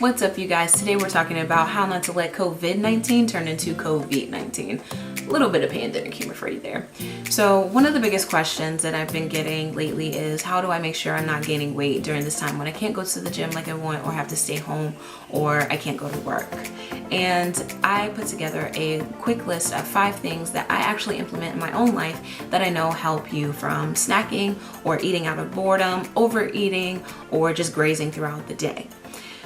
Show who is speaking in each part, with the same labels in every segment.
Speaker 1: What's up, you guys? Today we're talking about how not to let COVID-19 turn into COVEAT19. A little bit of pandemic humor for you there. So one of the biggest questions that I've been getting lately is how do I make sure I'm not gaining weight during this time when I can't go to the gym like I want, or have to stay home, or I can't go to work? And I put together a quick list of 5 things that I actually implement in my own life that I know help you from snacking or eating out of boredom, overeating, or just grazing throughout the day.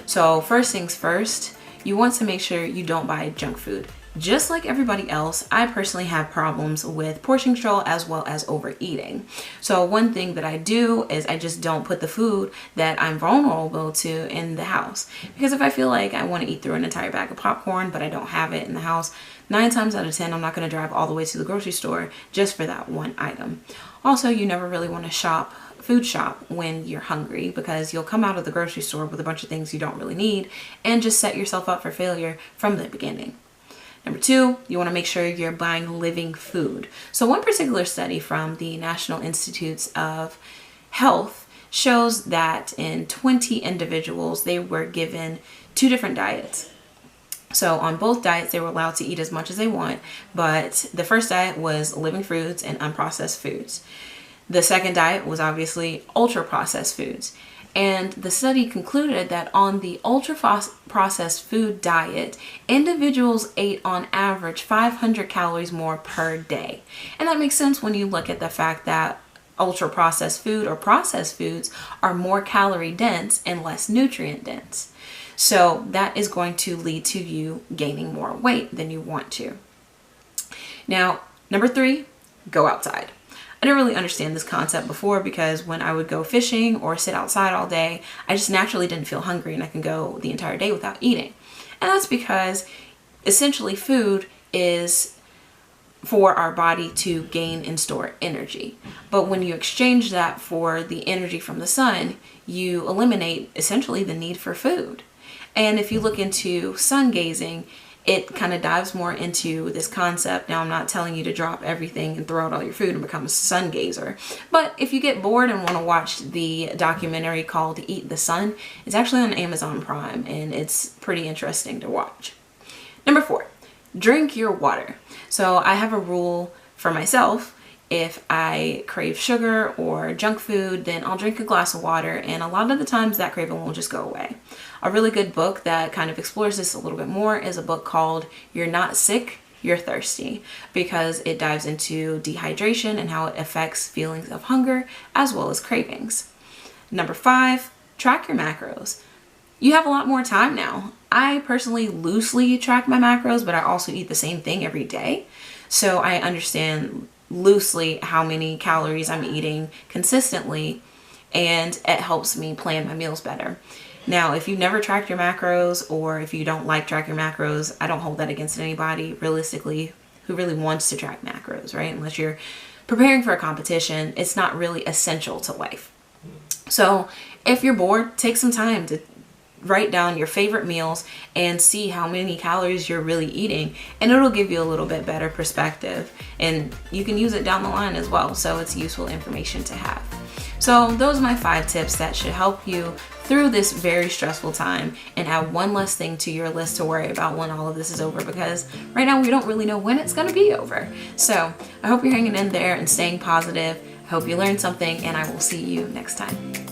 Speaker 1: So first things first, you want to make sure you don't buy junk food. Just like everybody else, I personally have problems with portion control as well as overeating. So one thing that I do is I just don't put the food that I'm vulnerable to in the house. Because if I feel like I want to eat through an entire bag of popcorn, but I don't have it in the house, 9 times out of 10, I'm not going to drive all the way to the grocery store just for that one item. Also, you never really want to food shop when you're hungry, because you'll come out of the grocery store with a bunch of things you don't really need and just set yourself up for failure from the beginning. Number 2, you want to make sure you're buying living food. So one particular study from the National Institutes of Health shows that in 20 individuals, they were given 2 different diets. So on both diets, they were allowed to eat as much as they want, but the first diet was living foods and unprocessed foods. The second diet was obviously ultra-processed foods. And the study concluded that on the ultra-processed food diet, individuals ate on average 500 calories more per day. And that makes sense when you look at the fact that ultra-processed food or processed foods are more calorie dense and less nutrient dense. So that is going to lead to you gaining more weight than you want to. Now, number 3, go outside. I didn't really understand this concept before, because when I would go fishing or sit outside all day, I just naturally didn't feel hungry and I can go the entire day without eating. And that's because essentially food is for our body to gain and store energy. But when you exchange that for the energy from the sun, you eliminate essentially the need for food. And if you look into sun gazing, it kind of dives more into this concept. Now, I'm not telling you to drop everything and throw out all your food and become a sun gazer. But if you get bored and want to watch the documentary called Eat the Sun, it's actually on Amazon Prime and it's pretty interesting to watch. Number 4, drink your water. So I have a rule for myself. If I crave sugar or junk food, then I'll drink a glass of water, and a lot of the times that craving will just go away. A really good book that kind of explores this a little bit more is a book called You're Not Sick, You're Thirsty, because it dives into dehydration and how it affects feelings of hunger as well as cravings. Number 5, track your macros. You have a lot more time now. I personally loosely track my macros, but I also eat the same thing every day. So I understand loosely how many calories I'm eating consistently, and it helps me plan my meals better. Now, if you never tracked your macros, or if you don't like track your macros, I don't hold that against anybody realistically who really wants to track macros, right? Unless you're preparing for a competition, it's not really essential to life. So if you're bored, take some time to write down your favorite meals and see how many calories you're really eating, and it'll give you a little bit better perspective, and you can use it down the line as well, so it's useful information to have. So those are my 5 tips that should help you through this very stressful time and add one less thing to your list to worry about when all of this is over, because right now we don't really know when it's going to be over. So I hope you're hanging in there and staying positive. I hope you learned something, and I will see you next time.